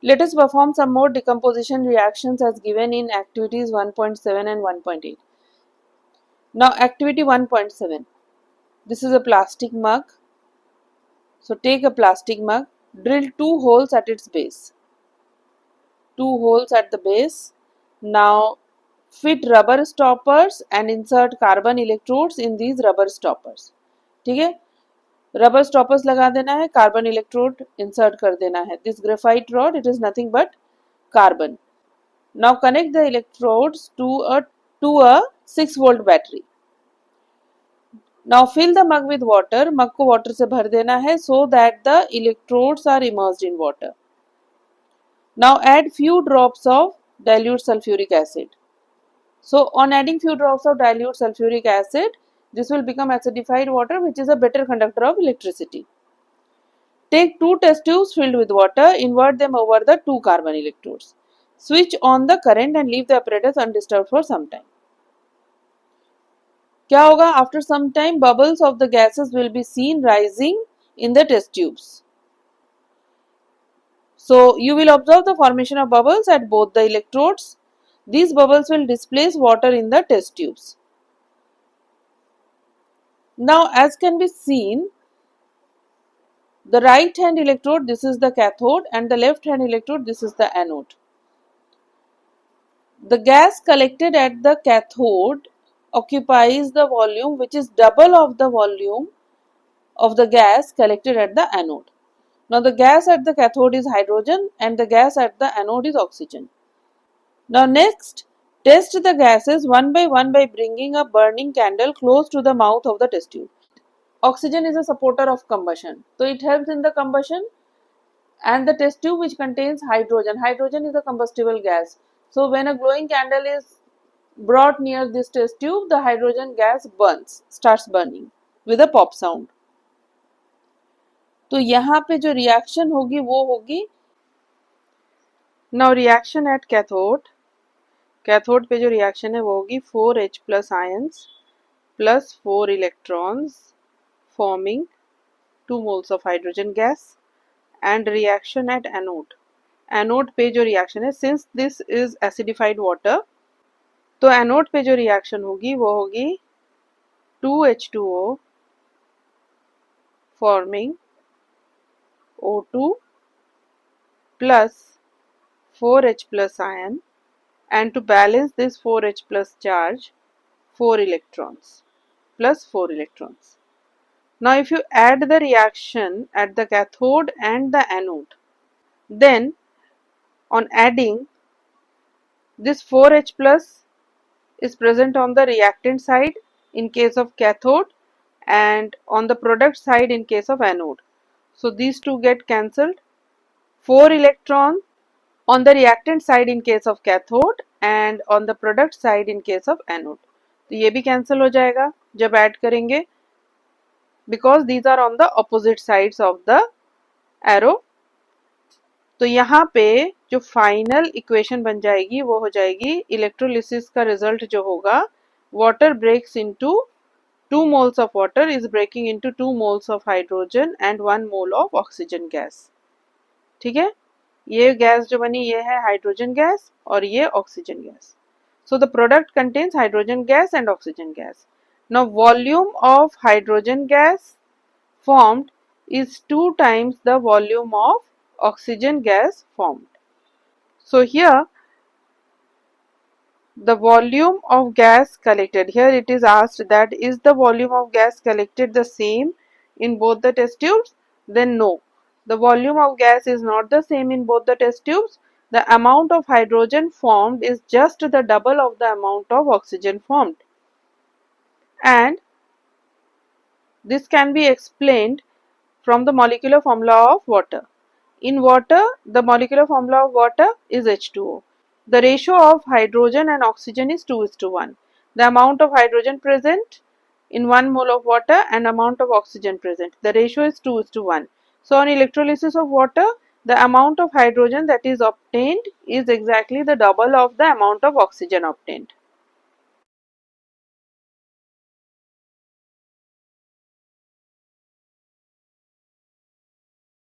Let us perform some more decomposition reactions as given in activities 1.7 and 1.8. Now activity 1.7. This is a plastic mug. So take a plastic mug, drill 2 holes at its base. 2 holes at the base. Now fit rubber stoppers and insert carbon electrodes in these rubber stoppers. ठीक है, rubber stoppers लगा देना है, carbon electrode insert कर देना है. This graphite rod, it is nothing but carbon. Now connect the electrodes to a 6 volt battery. Now fill the mug with water. मग को water से भर देना है so that the electrodes are immersed in water. Now add few drops of dilute sulfuric acid. So on adding few drops of dilute sulfuric acid, this will become acidified water, which is a better conductor of electricity. Take 2 test tubes filled with water, invert them over the 2 carbon electrodes. Switch on the current and leave the apparatus undisturbed for some time. क्या होगा? After some time, bubbles of the gases will be seen rising in the test tubes. So you will observe the formation of bubbles at both the electrodes. These bubbles will displace water in the test tubes. Now as can be seen, the right hand electrode, this is the cathode, and the left hand electrode, this is the anode. The gas collected at the cathode occupies the volume which is double of the volume of the gas collected at the anode. Now the gas at the cathode is hydrogen and the gas at the anode is oxygen. Now next, test the gases one by bringing a burning candle close to the mouth of the test tube. Oxygen is a supporter of combustion, so it helps in the combustion, and the test tube which contains hydrogen. Hydrogen is a combustible gas. So when a glowing candle is brought near this test tube, the hydrogen gas starts burning with a pop sound. तो यहाँ पे जो reaction होगी वो होगी, now reaction at cathode. Cathode पे जो reaction है वो होगी 4H plus ions plus 4 electrons forming 2 moles of hydrogen gas. And reaction at anode. Anode पे जो रिएक्शन है, since this is acidified water, तो एनोड पे जो रिएक्शन होगी वो होगी 2H2O forming O2 plus 4H plus ion, and to balance this 4H plus charge, 4 electrons plus 4 electrons. Now if you add the reaction at the cathode and the anode, then on adding, this 4H plus is present on the reactant side in case of cathode and on the product side in case of anode. So these two get cancelled. 4 electrons on the reactant side in case of cathode and on the product side in case of anode. तो ये भी cancel हो जाएगा जब add करेंगे, because these are on the opposite sides of the arrow. तो यहाँ पे जो फाइनल इक्वेशन बन जाएगी वो हो जाएगी, इलेक्ट्रोलिसिस का रिजल्ट जो होगा, water breaks into 2 moles of water is breaking into 2 moles of hydrogen and 1 mole of oxygen gas. ठीक है, ये गैस जो बनी ये है हाइड्रोजन गैस और ये oxygen gas. So the product contains hydrogen gas and oxygen gas. Now volume of hydrogen gas formed is 2 times the volume of oxygen gas formed. So here the volume of gas collected, here it is asked that is the volume of gas collected the same in both the test tubes? Then no, the volume of gas is not the same in both the test tubes. The amount of hydrogen formed is just the double of the amount of oxygen formed, and this can be explained from the molecular formula of water. In water, the molecular formula of water is H2O. The ratio of hydrogen and oxygen is 2:1. The amount of hydrogen present in 1 mole of water and amount of oxygen present, the ratio is 2:1. So on electrolysis of water, the amount of hydrogen that is obtained is exactly the double of the amount of oxygen obtained.